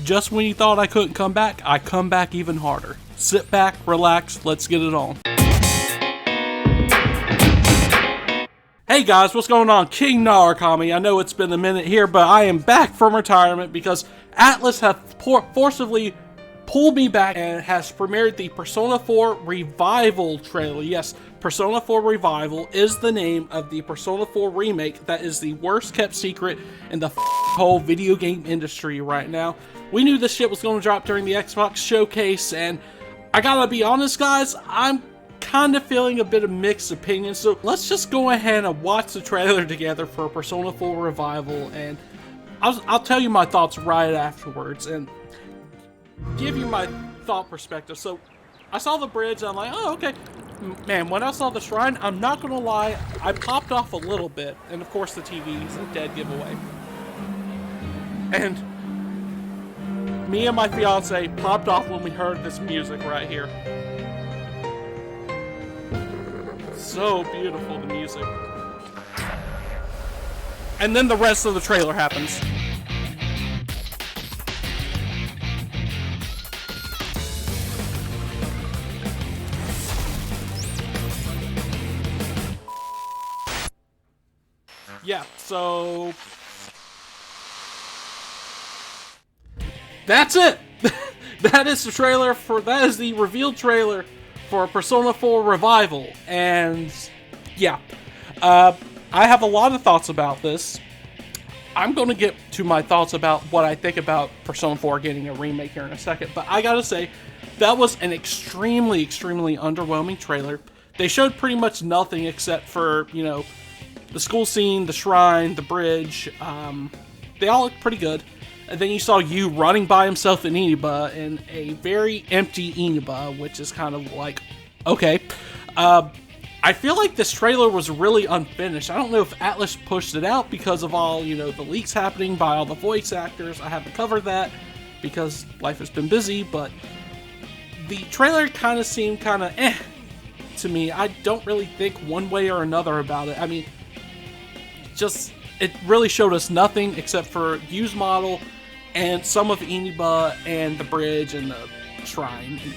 just when you thought I couldn't come back, I come back even harder. Sit back, relax, let's get it on. Hey guys, what's going on? King Narakami. I know it's been a minute here, but I am back from retirement because Atlus have forcibly pulled me back and has premiered the Persona 4 Revival trailer. Yes, Persona 4 Revival is the name of the Persona 4 remake that is the worst kept secret in the whole video game industry right now. We knew this shit was going to drop during the Xbox showcase, and I gotta be honest guys, I'm kind of feeling a bit of mixed opinions, so let's just go ahead and watch the trailer together for Persona 4 Revival, and I'll tell you my thoughts right afterwards and give you my thought perspective. So I saw the bridge and I'm like, oh okay. Man, when I saw the shrine, I'm not gonna lie, I popped off a little bit, and of course the TV is a dead giveaway. And me and my fiance popped off when we heard this music right here. So beautiful, the music. And then the rest of the trailer happens. Yeah, so that's it. That is the trailer for, that is the revealed trailer for Persona 4 Revival. And yeah, I have a lot of thoughts about this. I'm going to get to my thoughts about what I think about Persona 4 getting a remake here in a second, but I gotta say, that was an extremely underwhelming trailer. They showed pretty much nothing except for, you know, the school scene, the shrine, the bridge. They all look pretty good. And then you saw Yu running by himself in Inaba in a very empty Inaba, which is kind of like, okay. I feel like this trailer was really unfinished. I don't know if Atlus pushed it out because of all, you know, the leaks happening by all the voice actors. I haven't covered that because life has been busy, but the trailer kind of seemed kind of to me. I don't really think one way or another about it. I mean, it really showed us nothing except for Yu's model and some of Inaba and the bridge and the shrine. And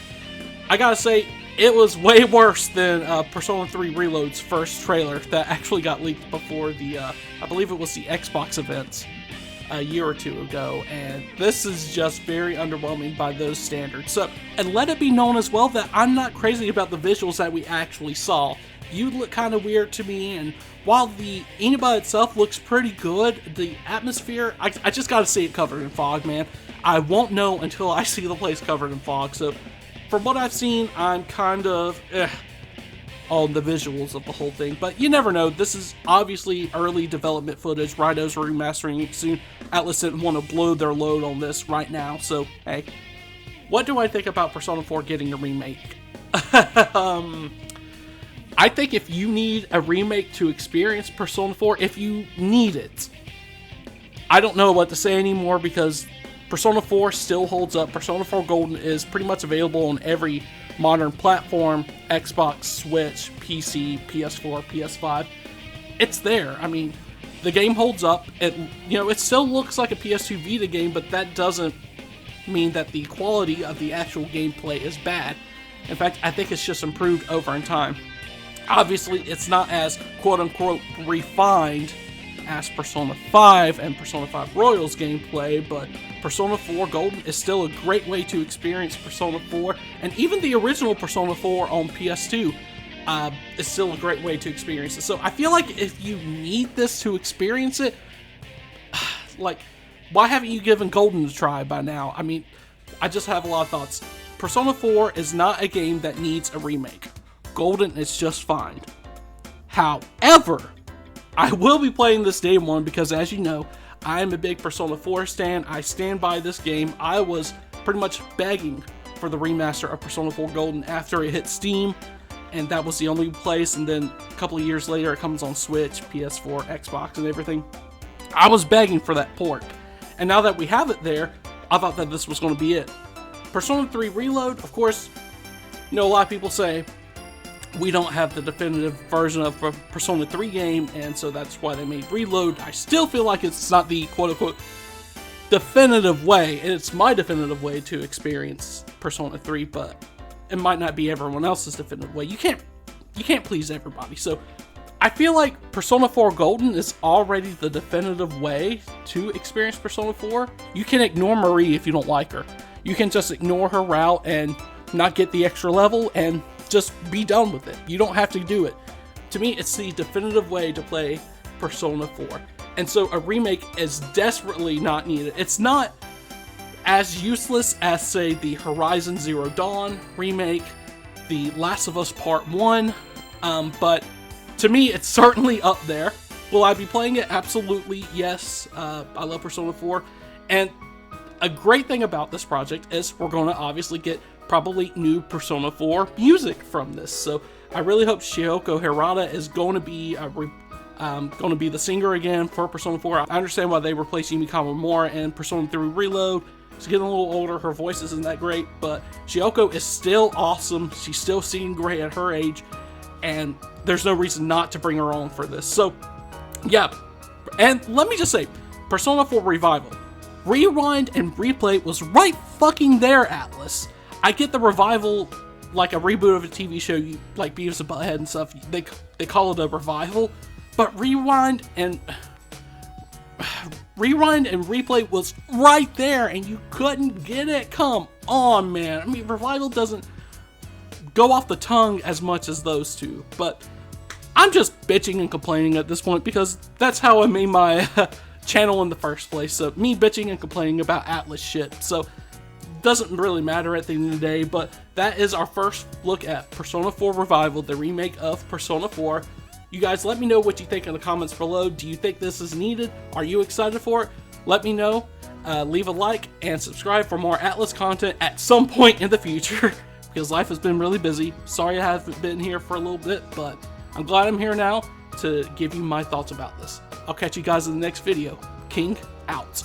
I gotta say, it was way worse than Persona 3 Reload's first trailer that actually got leaked before the, I believe it was the Xbox events a year or two ago, and this is just very underwhelming by those standards. So, and let it be known as well that I'm not crazy about the visuals that we actually saw. You look kind of weird to me, and while the Inaba itself looks pretty good, the atmosphere, I just gotta see it covered in fog, man. I won't know until I see the place covered in fog, so from what I've seen, I'm kind of on the visuals of the whole thing, but you never know. This is obviously early development footage. Raito's remastering it soon. Atlus didn't want to blow their load on this right now, so hey. What do I think about Persona 4 getting a remake? I think if you need a remake to experience Persona 4, if you need it, I don't know what to say anymore because Persona 4 still holds up. Persona 4 Golden is pretty much available on every modern platform, Xbox, Switch, PC, PS4, PS5. It's there. I mean, the game holds up. It still looks like a PS2 Vita game, but that doesn't mean that the quality of the actual gameplay is bad. In fact, I think it's just improved over in time. Obviously, it's not as quote-unquote refined as Persona 5 and Persona 5 Royal's gameplay, but Persona 4 Golden is still a great way to experience Persona 4, and even the original Persona 4 on PS2 is still a great way to experience it. So I feel like if you need this to experience it, like, why haven't you given Golden a try by now? I mean, I just have a lot of thoughts. Persona 4 is not a game that needs a remake. Golden is just fine. However, I will be playing this day one because, as you know, I am a big Persona 4 stan. I stand by this game. I was pretty much begging for the remaster of Persona 4 Golden after it hit Steam, and that was the only place, and then a couple of years later it comes on Switch, PS4, Xbox, and everything. I was begging for that port, and now that we have it there, I thought that this was going to be it. Persona 3 Reload, of course, you know, a lot of people say, we don't have the definitive version of a Persona 3 game, and so that's why they made Reload. I still feel like it's not the quote-unquote definitive way, and it's my definitive way to experience Persona 3, but it might not be everyone else's definitive way. You can't please everybody. So I feel like Persona 4 Golden is already the definitive way to experience Persona 4. You can ignore Marie if you don't like her. You can just ignore her route and not get the extra level and just be done with it. You don't have to do it. To me, it's the definitive way to play Persona 4. And so a remake is desperately not needed. It's not as useless as, say, the Horizon Zero Dawn remake, the Last of Us Part 1, but to me, it's certainly up there. Will I be playing it? Absolutely, yes. I love Persona 4. And a great thing about this project is we're going to obviously get probably new Persona 4 music from this. So I really hope Shioko Hirata is going to be the singer again for Persona 4. I understand why they replaced Yumi Kawamura in Persona 3 Reload. She's getting a little older, her voice isn't that great, but Shioko is still awesome. She's still singing great at her age, and there's no reason not to bring her on for this. So, yeah. And let me just say, Persona 4 Revival. Rewind and Replay was right fucking there, Atlas. I get the revival, like a reboot of a TV show, like Beavis and Butthead and stuff, they call it a revival, but Rewind and Replay was right there, and you couldn't get it. Come on, man. I mean, Revival doesn't go off the tongue as much as those two, but I'm just bitching and complaining at this point because that's how I made my channel in the first place. So me bitching and complaining about Atlas shit. So doesn't really matter at the end of the day, but that is our first look at Persona 4 Revival, the remake of Persona 4. You guys, let me know what you think in the comments below. Do you think this is needed? Are you excited for it? Let me know. Leave a like and subscribe for more Atlas content at some point in the future because life has been really busy. Sorry I haven't been here for a little bit, but I'm glad I'm here now to give you my thoughts about this. I'll catch you guys in the next video. King out.